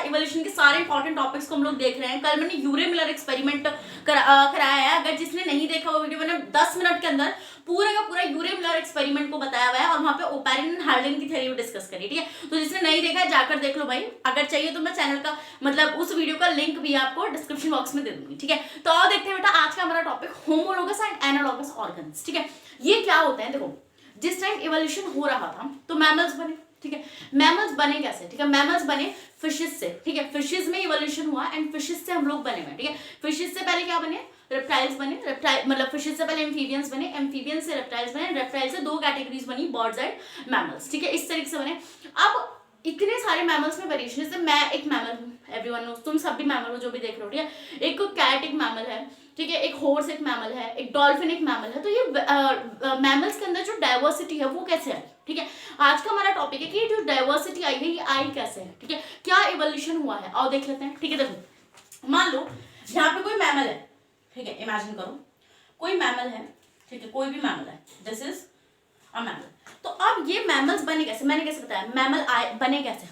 Evolution के सारे important topics को हम लोग देख रहे हैं। कल मैंने यूरे मिलर एक्सपेरिमेंट कराया है, अगर जिसने नहीं देखा वो वीडियो मैंने 10 मिनट के अंदर पूरा का पूरा यूरे मिलर एक्सपेरिमेंट को बताया हुआ है और वहां पे ओपैरिन एंड हार्डिन की थ्योरी डिस्कस करी, ठीक है। तो जिसने नहीं देखा है जाकर देख लो भाई, अगर चाहिए तो मैं चैनल का मतलब उस वीडियो का लिंक भी आपको डिस्क्रिप्शन बॉक्स में दे दूंगी, ठीक है। तो आओ देखते हैं बेटा आज का हमारा topic homologous and analogous organs, ठीक है। ये क्या होता है, देखो जिस टाइम इवोल्यूशन हो रहा था तो मैमल्स बने, ठीक है। मैमल्स बने कैसे, ठीक है, मैमल्स बने फिशेस से, ठीक है। फिशेस में इवोल्यूशन हुआ एंड फिशेस से हम लोग बने हुए, ठीक है। फिशेस से पहले क्या बने, रेप्टाइल्स बने, रेप्टाइल मतलब फिशेस से पहले एम्फीबियंस बने, एम्फीबियंस से रेप्टाइल्स बने, रेप्टाइल से 2 कैटेगरीज बनी, बर्ड्स एंड मैमल्स, ठीक है। इस तरीके से बने। अब इतने सारे मैमल्स में वेरिएशन, जैसे मैं एक मैमल हूँ, एवरीवन नोस, तुम सब भी मैमल हो जो भी देख रहे हो, ठीक है। एक कैट एक मैमल है, ठीक है, एक हॉर्स एक मैमल है, एक डॉल्फिन एक मैमल है। तो ये मैमल्स के अंदर जो डाइवर्सिटी है वो कैसे है, ठीक है। आज का हमारा टॉपिक है कि जो डाइवर्सिटी आई है ये आई कैसे है, ठीक है, क्या इवोल्यूशन हुआ है, आओ देख लेते हैं, ठीक है। देखो मान लो यहाँ पे कोई मैमल है, ठीक है, इमेजिन करो कोई मैमल है, ठीक है, कोई भी मैमल है, दिस इज अ मैमल। तो अब ये मैमल्स बने कैसे, मैंने कैसे बताया, मैमल बने कैसे,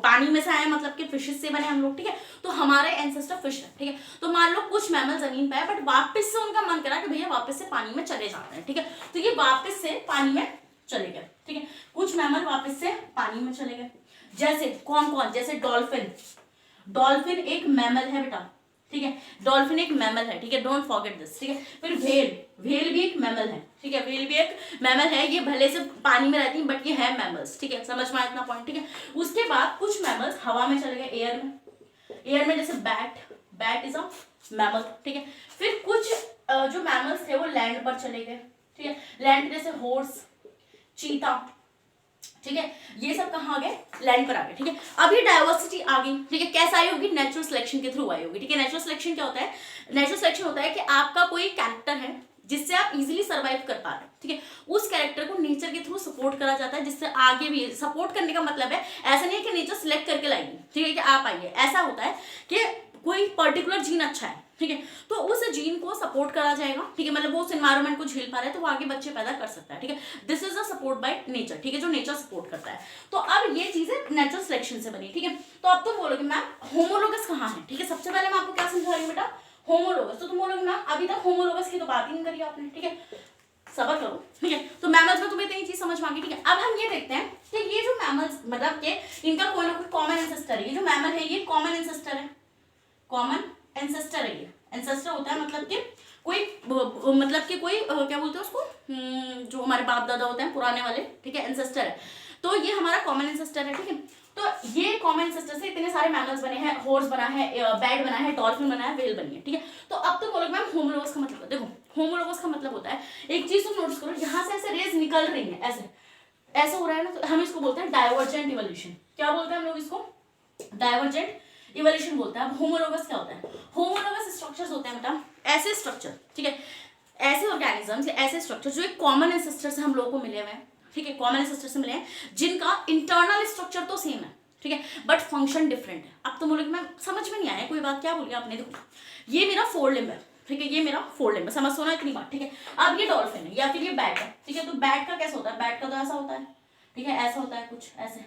पानी में से आए मतलब कि फिशेस से बने हम लोग, ठीक है। तो हमारे एंसेस्टर फिश है, ठीक है। तो मान लो कुछ मैमल जमीन पे है बट वापस से उनका मन करा कि भैया वापस से पानी में चले जाते हैं, ठीक है। तो ये वापस से पानी में चले गए, ठीक है। कुछ मैमल वापस से पानी में चले गए, जैसे कौन कौन, जैसे डॉल्फिन, डॉल्फिन एक मैमल है बेटा, ठीक है, डॉल्फिन एक मैमल है, ठीक है, डोंट फॉरगेट दिस, ठीक है। फिर व्हेल, व्हेल भी एक मैमल है, ठीक है, व्हेल भी एक मैमल है, ये भले से पानी में रहती है बट ये है मैमल्स, ठीक है, समझ में आया इतना पॉइंट, ठीक है। उसके बाद कुछ मैमल्स हवा में चले गए, एयर में, एयर में जैसे bat, bat is a mammal, ठीक है। फिर कुछ जो मैमल्स थे वो लैंड पर चले गए, ठीक है, लैंड जैसे हॉर्स, चीता, ठीक है, ये सब कहाँ आ गए, लैंड पर आ गए, ठीक है। अब ये डाइवर्सिटी आ गई, ठीक है, कैसे आई होगी, नेचुरल सिलेक्शन के थ्रू आई होगी, ठीक है। नेचुरल सिलेक्शन क्या होता है, नेचुरल सिलेक्शन होता है कि आपका कोई कैरेक्टर है जिससे आप इजीली सर्वाइव कर पा रहे हैं, ठीक है, उस कैरेक्टर को नेचर के थ्रू सपोर्ट करा जाता है जिससे आगे भी, सपोर्ट करने का मतलब है ऐसा नहीं है कि नेचर सिलेक्ट करके लाएगी, ठीक है, कि आप आइए, ऐसा होता है कि कोई पर्टिकुलर जीन अच्छा है, ठीक है, तो उस जीन को सपोर्ट करा जाएगा, ठीक है, मतलब वो उस एनवायरनमेंट को झेल पा रहा है तो वो आगे बच्चे पैदा कर सकता है, ठीक है। This is a support by nature, ठीक है, जो नेचर सपोर्ट करता है। तो अब ये चीजें नेचुरल सिलेक्शन से बनी, ठीक है। तो अब तुम बोलोगे मैम होमोलोगस कहाँ है, ठीक है। सबसे पहले मैं आपको क्या समझा रही हूँ बेटा, होमोलोगस। तो तुम बोलोगे मैम अभी तक होमोलोगस की तो बात ही नहीं करी आपने, ठीक है, सबर करो, ठीक है। तो मैमल्स में तुम्हें इतनी चीज समझ में आ गई, ठीक है। अब हम ये देखते हैं कि ये जो मैमल्स मतलब के इनका कोई ना कोई कॉमन एंसेस्टर है, ये जो मैमल है ये कॉमन एंसेस्टर है, कॉमन एंसेस्टर है, ये एंसेस्टर होता है मतलब कि कोई मतलब कि कोई क्या बोलते हैं उसको, जो हमारे बाप दादा होते हैं पुराने वाले, ठीक है, एंसेस्टर है। तो ये हमारा कॉमन एंसेस्टर है, ठीक है। तो ये कॉमन एंसेस्टर से इतने सारे मैमल्स बने हैं, हॉर्स बना है, बैट बना है, डॉल्फिन बना है, व्हेल बनी है, ठीक है। तो अब तो बोलोगे मैम होमोलोगस का मतलब, देखो होमोलोगस का मतलब होता है, एक चीज तुम नोटिस करो, यहाँ से ऐसे रेज निकल रही है, ऐसे ऐसे हो रहा है ना, तो हम इसको बोलते हैं डाइवर्जेंट इवोल्यूशन। क्या बोलते हैं हम लोग इसको, डाइवर्जेंट इवोल्यूशन बोलते हैं। अब होमोलोगस क्या होता है, होमोलोगस स्ट्रक्चर्स होते हैं बेटा ऐसे स्ट्रक्चर, ठीक है, ऐसे ऑर्गेनिजम्स, ऐसे स्ट्रक्चर जो एक कॉमन एंसेस्टर से हम लोगों को मिले हुए हैं, ठीक है, कॉमन एंसेस्टर से मिले हैं, जिनका इंटरनल स्ट्रक्चर तो सेम है, ठीक है, बट फंक्शन डिफरेंट है। अब तो बोलोगे मैं समझ में नहीं आया कोई बात, क्या बोलिए आपने, देखो ये मेरा फोर लिम्ब है, ठीक है, ये मेरा फोर लिम्ब है, समझ सोना इतनी बात, ठीक है। अब ये डॉल्फिन है या फिर ये बैट है, ठीक है, तो बैट का कैसा होता है, बैट का तो ऐसा होता है, ठीक है, ऐसा होता है कुछ ऐसे,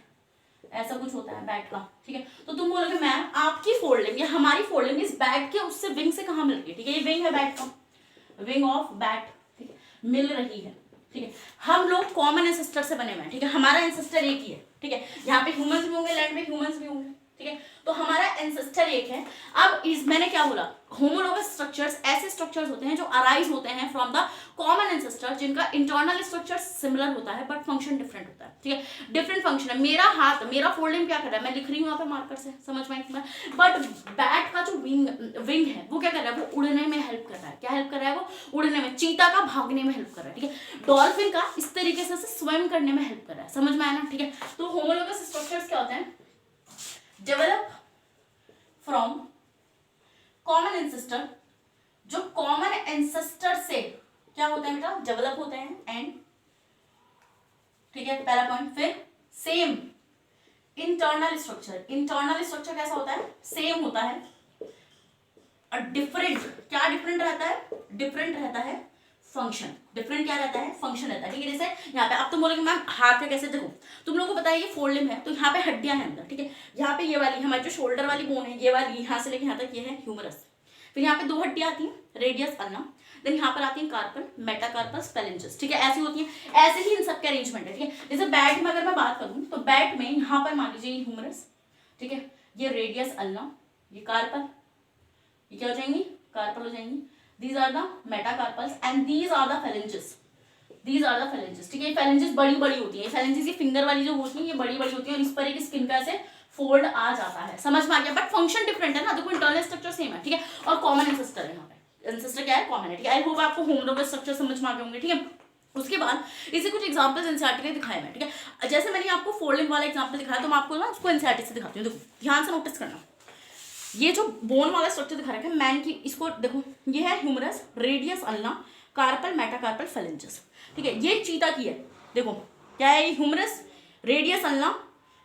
ऐसा कुछ होता है बैट का, ठीक है। तो तुम बोलोगे मैम आपकी फोर लिम्ब या हमारी फोर लिम्ब इस बैट के उससे विंग से कहाँ मिल रही है, ठीक है, ये विंग है बैट का, विंग ऑफ बैट, ठीक है, मिल रही है, ठीक है। हम लोग कॉमन एंसेस्टर से बने हुए हैं, ठीक है, हमारा एंसेस्टर एक ही है, ठीक है, यहाँ पे ह्यूमंस भी होंगे, लैंड में ह्यूमंस भी होंगे, ठीक है, तो हमारा एंसेस्टर एक है। अब इस मैंने क्या बोला, होमोलोगस स्ट्रक्चर्स ऐसे स्ट्रक्चर्स होते हैं जो अराइज होते हैं फ्रॉम द कॉमन एंसेस्टर, जिनका इंटरनल स्ट्रक्चर सिमिलर होता है बट फंक्शन डिफरेंट होता है, ठीक है, डिफरेंट फंक्शन है। मेरा हाथ, मेरा फोल्डिंग क्या कर रहा है, मैं लिख रही हूँ यहाँ पे मार्कर से, समझ में, बट बैट का जो विंग है वो क्या कर रहा है, वो उड़ने में हेल्प कर रहा है, क्या हेल्प कर रहा है, वो उड़ने में, चीता का भागने में हेल्प कर रहा है, ठीक है, डॉल्फिन का इस तरीके से स्विम करने में हेल्प कर रहा है, समझ में आया ना, ठीक है। तो होमोलोगस स्ट्रक्चर्स क्या होते हैं, डेवलप फ्रॉम कॉमन एंसेस्टर, जो कॉमन एंसेस्टर से क्या होता है बेटा, डेवलप होते हैं, एंड ठीक है, पहला पॉइंट। फिर same internal structure, internal structure कैसा होता है, सेम होता है, और डिफरेंट, क्या डिफरेंट रहता है, डिफरेंट रहता है फंक्शन। डिफरेंट क्या रहता है, फंक्शन रहता है, ठीक है। जैसे यहाँ पे अब तुम बोलोगे मैम हाथ का कैसे, देखो तुम लोगों को पता है ये फोल्ड लिम्ब है, तो यहाँ पे हड्डियां हैं अंदर, ठीक है। यहाँ पे ये वाली हमारी जो शोल्डर वाली बोन है, ये वाली यहाँ से लेके यहाँ तक ये है ह्यूमरस। फिर यहाँ पे दो हड्डियां आती हैं, रेडियस अल्ना, देन यहाँ पर आती है कार्पल, मेटाकार्पस, फेलेंजेस, ठीक है। ऐसी होती है, ऐसे ही इन सब के अरेंजमेंट है, ठीक है। जैसे बैट में अगर मैं बात करूँ तो बैट में यहाँ पर मान लीजिए ह्यूमरस, ठीक है, ये रेडियस अल्ना, ये कार्पल, ये क्या हो जाएंगी, कार्पल हो जाएंगी। These are the metacarpals and these are the phalanges. These are the phalanges, ठीक है। ये phalanges बड़ी बड़ी होती है, phalanges ये फिंगर वाली जो होती है ये बड़ी बड़ी होती है और इस पर एक स्किन का ऐसे फोल्ड आ जाता है, समझ में आ गया। बट फंक्शन डिफरेंट है ना, देखो इंटरनल स्ट्रक्चर सेम है, ठीक है। और कॉमन एंसेस्टर है यहाँ पे, एंसेस्टर क्या है, कॉमन है, ठीक है। आई होप आपको होमोलॉगस स्ट्रक्चर समझ में आ गए होंगे, ठीक है। उसके बाद इसे कुछ एग्जांपल्स एनसीईआरटी के दिखाए मैं, ठीक है। जैसे मैंने आपको फोल्डिंग वाला एग्जांपल दिखाया, तो मैं आपको ना उसको एनसीईआरटी से दिखाती हूँ। देखो ध्यान से नोटिस करना, ये जो बोन वाला स्ट्रक्चर दिखा रखा है मैन की, इसको देखो, ये है humerus, radius ulna, carpal, metacarpal, phalanges, ठीक है। ये चीता की है, देखो क्या है, ये ह्यूमरस, रेडियस अल्ना,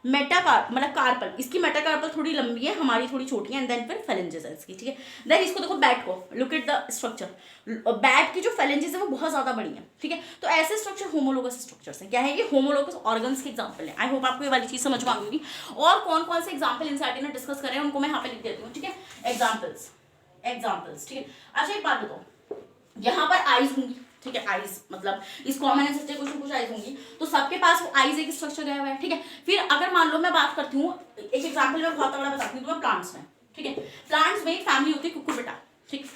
मतलब कार्पल, इसकी मेटाकार्पल थोड़ी लंबी है, हमारी थोड़ी छोटी है, एंड देन फिर फेलेंजेस है इसकी, ठीक है। देन इसको देखो बैट को, look at the structure, bat की जो फेलेंजेस है वो बहुत ज्यादा बड़ी है, ठीक है। तो ऐसे स्ट्रक्चर होमोलोगस स्ट्रक्चर्स हैं। क्या है ये, होमोलोगस ऑर्गन्स के एग्जांपल है। आई होप आपको ये वाली चीज समझ में आ गई। और कौन कौन से एग्जांपल एनसीईआरटी ने डिस्कस करे हैं उनको मैं यहाँ पे लिख देती हूँ, ठीक है। एग्जाम्पल्स, ठीक है। अच्छा एक बात बताओ, यहाँ पर आईज होंगी, ठीक है। आईज मतलब इस कॉमन एंसेस्टर कुछ आईज होंगी, तो सबके पास वो आईज एक स्ट्रक्चर गया हुआ है, ठीक है। फिर अगर मान लो मैं बात करती हूँ, एक एग्जांपल मैं बहुत तगड़ा बताती हूँ तुम्हें, प्लांट्स में, ठीक है। प्लांट्स में फैमिली होती है कुकुरबिटा, ठीक।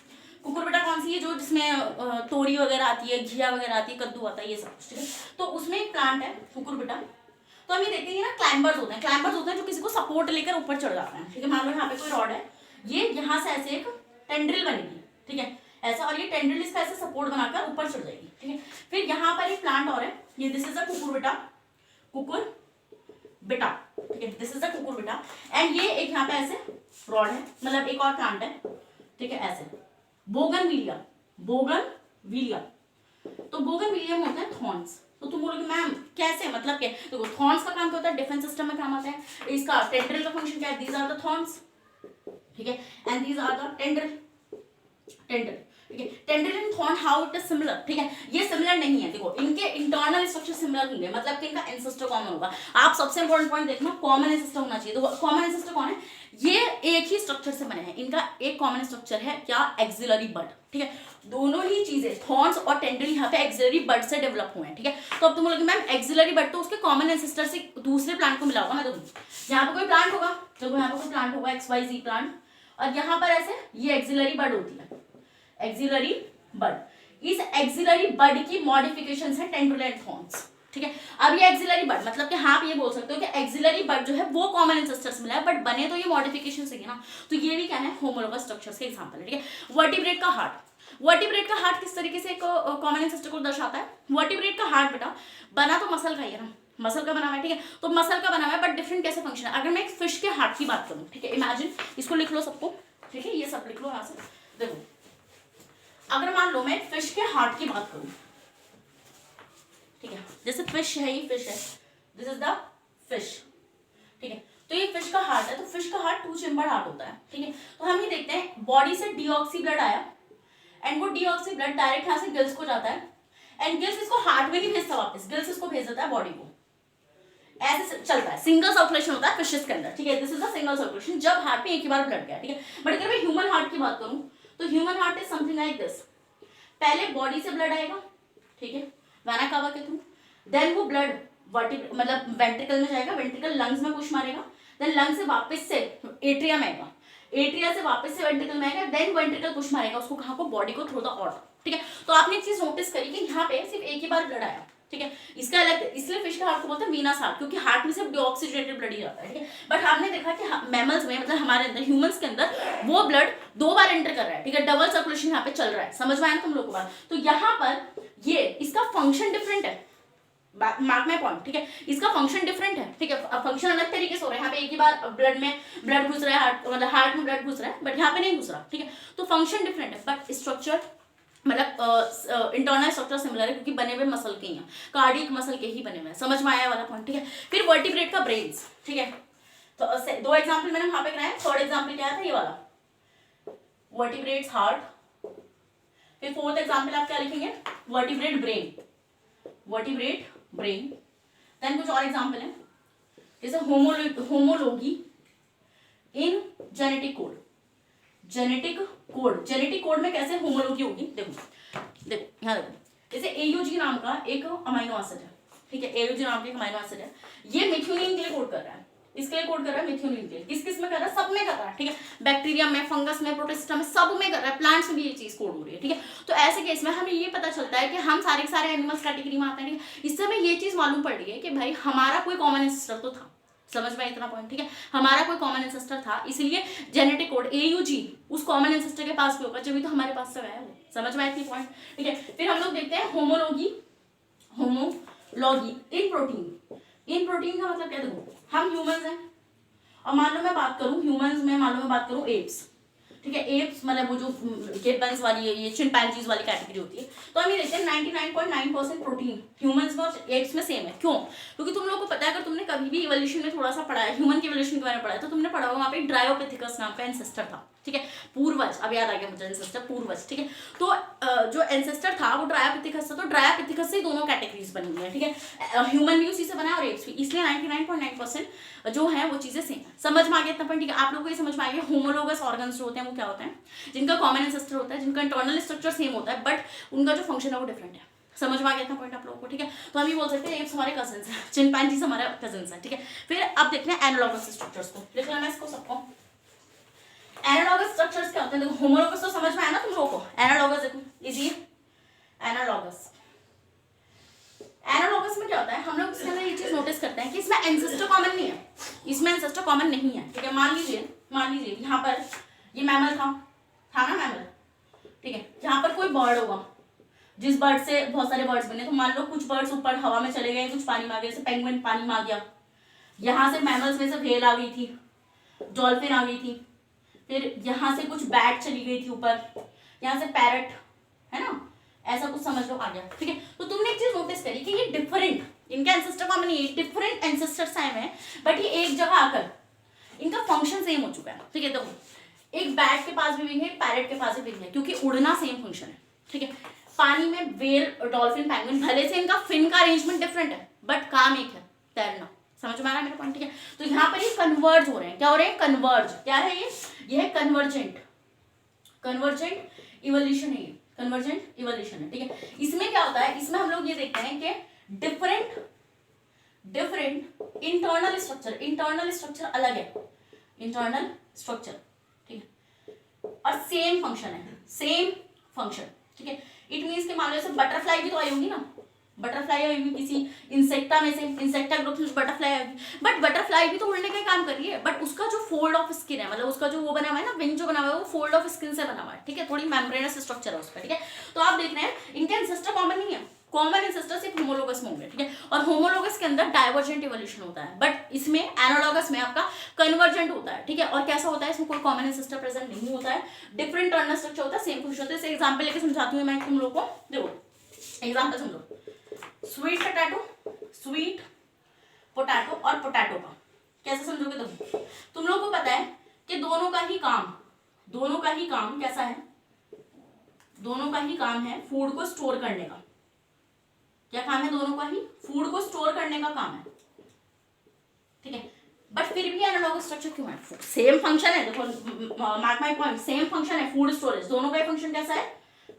कुकुरबिटा कौन सी है, जो जिसमें तोरी वगैरह आती है, घिया वगैरह आती है, कद्दू आता है, ये सब, ठीक है। तो उसमें एक प्लांट है कुकुरबिटा। तो हम ये देखते हैं ना, क्लाइंबर्स होते हैं जो किसी को सपोर्ट लेकर ऊपर चढ़ जाते हैं, ठीक है। मान लो यहाँ पे कोई रॉड है, ये यहाँ से ऐसे एक टेंड्रिल बनेगी, ठीक है, ऐसा, और ये टेंड्रिल इसका ऐसे सपोर्ट बनाकर ऊपर चढ़ जाएगी, ठीक है। फिर यहाँ पर एक प्लांट और है, ये दिस इज अ कुकुरबिटा, ठीक है, this is a Cucurbita, and ये एक यहाँ पे ऐसे रॉड है, मतलब एक और प्लांट है, ठीक है, ऐसे बोगनविलिया। तो बोगनविलिया में होता है थॉर्न्स। तो तुम बोलोगे मैम कैसे, मतलब क्या, देखो थॉर्न्स का काम क्या होता है, डिफेंस सिस्टम में काम आता है। इसका टेंड्रिल का फंक्शन क्या है, दीज आर द थॉर्न्स, ठीक है, and these are the tendril, ठीक है। Tendril and thorn how it is similar, ठीक है। ये सिमिलर नहीं है, देखो इनके इंटरनल स्ट्रक्चर सिमिलर होंगे, मतलब कि इनका एंसेस्टर कॉमन होगा। आप सबसे इंपॉर्टेंट पॉइंट देखना, कॉमन एंसेस्टर होना चाहिए। तो कॉमन एंसेस्टर कौन है, ये एक ही स्ट्रक्चर से बने हैं, इनका एक कॉमन स्ट्रक्चर है, क्या, एक्सिलरी बड, ठीक है। दोनों ही चीजें थॉर्न्स और टेंड्रिल यहाँ पे एक्सिलरी बड से डेवलप हुए हैं, ठीक है। तो अब तुम बोलोगे मैम एक्सिलरी बड तो उसके कॉमन एंसेस्टर से दूसरे प्लांट को मिला होगा ना। देखो यहाँ पे कोई प्लांट होगा, देखो यहाँ पे कोई प्लांट होगा, XYZ प्लांट, और यहाँ पर ऐसे ये एक्सिलरी बड होती है, एक्सिलरी बड। इस एक्सिलरी बड की मॉडिफिकेशंस है टेंड्रिल एंड थॉर्न्स, ठीक है। अब ये एक्सिलरी बड मतलब कि हाँ आप ये बोल सकते हो कि एक्सिलरी बड जो है वो कॉमन एंसेस्टर से मिला है, बट बने तो ये मॉडिफिकेशन से ना। तो ये भी क्या है, होमोलोगस स्ट्रक्चर्स के एग्जांपल है, ठीक है। वर्टिब्रेट का हार्ट किस तरीके से एक कॉमन एंसेस्टर को दर्शाता है। वर्टिब्रेट का हार्ट बेटा बना तो मसल का ही है ना, मसल का बना हुआ है, ठीक है। तो मसल का बना हुआ है, बट डिफरेंट कैसे फंक्शन है। अगर मैं एक फिश के हार्ट की बात करूँ, ठीक है, इमेजिन, इसको लिख लो सबको, ठीक है, ये सब लिख लो यहाँ से। देखो अगर मान लो मैं फिश के हार्ट की बात करूं, ठीक है, जैसे फिश है, ये फिश है, दिस इज द फिश, ठीक है। तो ये फिश का हार्ट है, तो फिश का हार्ट 2 चेम्बर हार्ट होता है, ठीक है। तो हम ये देखते हैं बॉडी से डीऑक्सी ब्लड आया, एंड वो डीऑक्सी ब्लड डायरेक्ट यहाँ से गिल्स को जाता है, एंड गिल्स इसको हार्ट में नहीं भेजता वापस, गिल्स इसको भेज देता है बॉडी को। ऐसे चलता है, सिंगल सर्कुलेशन होता है फिशेस के अंदर, ठीक है। This is the single circulation, जब हार्ट में एक ही बार ब्लड गया, ठीक है। बट अगर मैं ह्यूमन हार्ट की बात करूं तो human heart is something like this. पहले बॉडी से ब्लड आएगा, ठीक है, वेना कावा के थ्रू, देन वो ब्लड मतलब वेंट्रिकल में जाएगा, वेंट्रिकल लंग्स में पुश मारेगा, देन लंग से वापस से एट्रिया में आएगा, एट्रिया से वापस से वेंट्रिकल में आएगा, देन वेंट्रिकल पुश मारेगा उसको कहाँ को, बॉडी को, थ्रू द ऑर्ट, ठीक है। तो आपने एक चीज नोटिस करी कि यहाँ पे सिर्फ एक ही बार ब्लड आया, ठीक है। इसका अलग, इसलिए फिश का हार्ट को बोलते हैं वीनस हार्ट, क्योंकि हार्ट में सिर्फ डीऑक्सीजनेटेड ब्लड ही जाता है, ठीक है। बट आपने देखा कि मैमल्स में, मतलब हमारे अंदर, ह्यूमंस के अंदर वो ब्लड 2 बार एंटर कर रहा है, ठीक है, डबल सर्कुलेशन यहाँ पे चल रहा है। समझ में आया ना तुम लोग को बात। तो यहाँ पर ये इसका फंक्शन डिफरेंट है, मार्क माय पॉइंट, ठीक है। इसका फंक्शन डिफरेंट है, ठीक है, फंक्शन अलग तरीके से हो रहा है। यहाँ पे एक ही बार ब्लड में ब्लड घुस रहा है, हार्ट मतलब हार्ट में ब्लड घुस रहा है, बट यहाँ पे नहीं घुस रहा, ठीक है। तो फंक्शन डिफरेंट है, बट स्ट्रक्चर मतलब इंटरनल स्ट्रक्चर सिमिलर है, क्योंकि बने हुए मसल के ही हैं, कार्डियक मसल के ही बने हुए हैं। समझ में आया वाला पॉइंट, ठीक है। फिर वर्टिब्रेट का ब्रेन्स, ठीक है। तो 2 एग्जांपल मैंने वहां पे कराया, थर्ड एग्जांपल क्या था, ये वाला, वर्टिब्रेट्स हार्ट, फिर फोर्थ एग्जाम्पल आप क्या लिखेंगे, vertebrate brain, vertebrate brain. Then कुछ और एग्जाम्पल है जैसे homology in genetic code, genetic code, genetic code में कैसे होमोलॉगी होगी, देखो देखो यहाँ देखो, जैसे एयूजी नाम का एक अमाइनो एसिड है, ठीक है, एयूजी नाम का एक अमाइनो एसिड है, ये मिथ्योनिन के लिए कोड कर रहा है, इसके लिए कोड कर रहा है मिथ्योनिन के लिए, किस किस में कर रहा है, सब में कर रहा है, ठीक है, बैक्टीरिया में, फंगस में, प्रोटिस्टा में, सब में कर रहा है, प्लांट्स में भी ये चीज कोड हो रही है, ठीक है। तो ऐसे केस में हमें ये पता चलता है कि हम सारे के सारे एनिमल्स कैटेगरी में आते हैं, ठीक है। इससे हमें ये चीज मालूम पड़ रही है कि भाई हमारा कोई कॉमन एंसेस्टर तो था, समझ में इतना पॉइंट, ठीक है, हमारा कोई कॉमन एंसेस्टर था, इसलिए जेनेटिक कोड एयूजी उस कॉमन एंसेस्टर के पास भी होगा, जब भी तो हमारे पास से आया वो, समझ में इतनी पॉइंट, ठीक है। फिर हम लोग देखते हैं होमोलॉगी, होमोलॉगी इन प्रोटीन, इन प्रोटीन का मतलब क्या, देखो हम ह्यूमंस हैं और मान लो मैं बात करूं ह्यूमंस में, मान लो मैं बात करूं एप्स, ठीक है, एप्स मतलब वो जो गिब्बन्स वाली ये चिंपैंजीज वाली कैटेगरी होती है, तो हम ये देखते हैं 99.9% प्रोटीन ह्यूमंस में और एप्स में सेम है, क्यों, क्योंकि तुम लोगों को पता है, अगर तुमने कभी भी इवोल्यूशन में थोड़ा सा पढ़ा है, ह्यूमन के इवोल्यूशन के बारे में पढ़ा है, तो तुमने पढ़ा होगा वहाँ पे ड्रायोपिथिकस नाम का एंसेस्टर था, ठीक है, पूर्वज, अब याद आ गया मुझे एंसेस्टर पूर्वज, ठीक है। तो जो एंसेस्टर था वो ड्रायोपिथिकस था, तो ड्रायोपिथिकस से दोनों कैटेगरीज बनी हुई है, ठीक है, ह्यूमन भी उसी से बना है और एप्स भी, इसलिए 99.9% जो है वो चीजें सेम है, समझ में आ गया इतना पॉइंट, ठीक है। आप लोगों को ये समझ में आ गया होमोलोगस ऑर्गन्स जो होते हैं वो क्या होते हैं, जिनका कॉमन एंसेस्टर होता है, जिनका इंटरनल स्ट्रक्चर सेम होता है, बट उनका जो फंक्शन है वो डिफरेंट है, समझ में आ गया इतना पॉइंट आप लोगों को, ठीक है। तो हम ये बोल सकते हैं एप्स हमारे कजिन्स हैं, चिंपैंजीज हमारे कजिन्स हैं, ठीक है। फिर अब देखते हैं एनालॉगस स्ट्रक्चर्स को, लिख लेना इसको सबको। एनालॉगस स्ट्रक्चर्स क्या होते हैं, देखो होमोलोगस तो समझ में आया ना तुम लोगों को, एनालॉगस देखो इजी है, एनालॉगस, एनालॉगस में क्या होता है, हम लोग इसके अंदर ये चीज नोटिस करते हैं कि इसमें एंसेस्टर कॉमन नहीं है, इसमें एंसेस्टर कॉमन नहीं है, ठीक है। मान लीजिए यहाँ पर ये मैमल था ना मैमल, ठीक है, यहाँ पर कोई बर्ड होगा, जिस बर्ड से बहुत सारे बर्ड्स बने, तो मान लो कुछ बर्ड्स ऊपर हवा में चले गए, कुछ पानी में आ गए, जैसे पेंगुइन पानी में आ गया, यहाँ से मैमल्स में से व्हेल आ गई थी, डॉल्फिन आ गई थी, फिर यहाँ से कुछ बैट चली गई थी ऊपर, यहाँ से पैरट, है ना, ऐसा कुछ समझ लो आ गया, ठीक है। तो तुमने एक चीज नोटिस करी कि ये डिफरेंट, इनका एंसेस्टर कॉमन नहीं है, डिफरेंट एंसेस्टर्स आए हैं, बट ये एक जगह आकर इनका फंक्शन सेम हो चुका है, ठीक है। देखो एक बैट के पास भी विंग है, एक पैरट के पास भी विंग है, क्योंकि उड़ना सेम फंक्शन है, ठीक है। पानी में व्हेल, डॉल्फिन, पेंगुइन, भले से इनका फिन का अरेंजमेंट डिफरेंट है, बट काम एक है, तैरना, समझ में आ रहा है मेरा पॉइंट, ठीक है। तो यहाँ पर ये कन्वर्ज हो रहे हैं, क्या हो रहे हैं, कन्वर्ज, क्या है ये है कन्वर्जेंट, कन्वर्जेंट इवोल्यूशन है, ये कन्वर्जेंट इवोल्यूशन है, ठीक है। इसमें क्या होता है, इसमें हम लोग ये देखते हैं कि डिफरेंट इंटरनल स्ट्रक्चर अलग है, इंटरनल स्ट्रक्चर, ठीक है, और सेम फंक्शन है, सेम फंक्शन, ठीक है। इट मीन्स कि मान लो जैसे बटरफ्लाई भी तो आई होगी ना, बटरफ्लाई आई होगी किसी इंसेक्टा में से, इंसेक्टा ग्रुप में बटरफ्लाई आई होगी, बट बटरफ्लाई भी तो उड़ने का काम कर रही है, बट उसका जो फोल्ड ऑफ स्किन है, मतलब उसका जो वो बना हुआ है ना, विंग जो बना हुआ है वो फोल्ड ऑफ स्किन से बना हुआ है, ठीक है, थोड़ी मेम्ब्रेनस स्ट्रक्चर है उसका, ठीक है। तो आप देख रहे हैं इनके एंसेस्टर कॉमन नहीं है, कॉमन एंसेस्टर सिर्फ होमोलोगस में होंगे, ठीक है, और होमोलोगस के अंदर डाइवर्जेंट इवोल्यूशन होता है, बट इसमें एनालॉगस में आपका कन्वर्जेंट होता है, ठीक है। और कैसा होता है, इसमें कोई कॉमन एंसेस्टर प्रेजेंट नहीं होता है, डिफरेंट इंटरनल स्ट्रक्चर होता है, सेम फंक्शन होता है। जैसे एग्जांपल लेके समझाती हूँ मैं तुम लोगों को, देखो एग्जांपल समझो, स्वीट पोटैटो और पोटैटो का कैसे समझोगे तुम लोगों को पता है कि दोनों का ही काम कैसा है, दोनों का ही काम है फूड को स्टोर करने का, क्या काम है, दोनों का ही फूड को स्टोर करने का काम है, ठीक है। बट फिर भी एनालॉगस स्ट्रक्चर क्यों है, सेम फंक्शन है, देखो mark my point, same function है, फूड स्टोरेज, दोनों का फंक्शन कैसा है,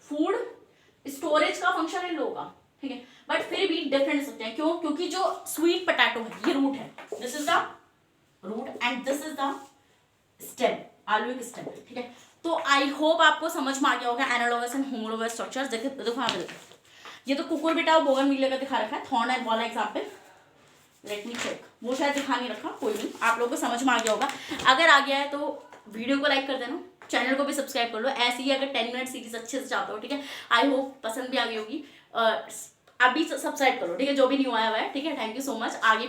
फूड स्टोरेज का फंक्शन है लोगों का, ठीक है, बट फिर भी डिफरेंट सकते हैं, क्यों, क्योंकि जो स्वीट पोटैटो है ये रूट है, this is the root and this is the stem, आलू एक स्टेम, ठीक है। तो आई होप आपको समझ में आ गया होगा एनालॉगस एंड होमोलोगस स्ट्रक्चर्स। देखो यहाँ पे देखो, ये तो कुकुर बेटा और बोगनविले का दिखा रखा है, थॉर्न एंड वाला एग्जाम्पल, लेट मी चेक, वो शायद दिखा नहीं रखा, कोई नहीं, आप लोगों को समझ में आ गया होगा। अगर आ गया है तो वीडियो को लाइक कर देना, चैनल को भी सब्सक्राइब कर लो, ऐसे ही अगर 10 मिनट सीरीज अच्छे से चाहते हो, ठीक है। आई होप पसंद भी आ गई होगी, अभी सब्सक्राइब करो, ठीक है, जो भी न्यू आया हुआ है, ठीक है। Thank you so much. आगे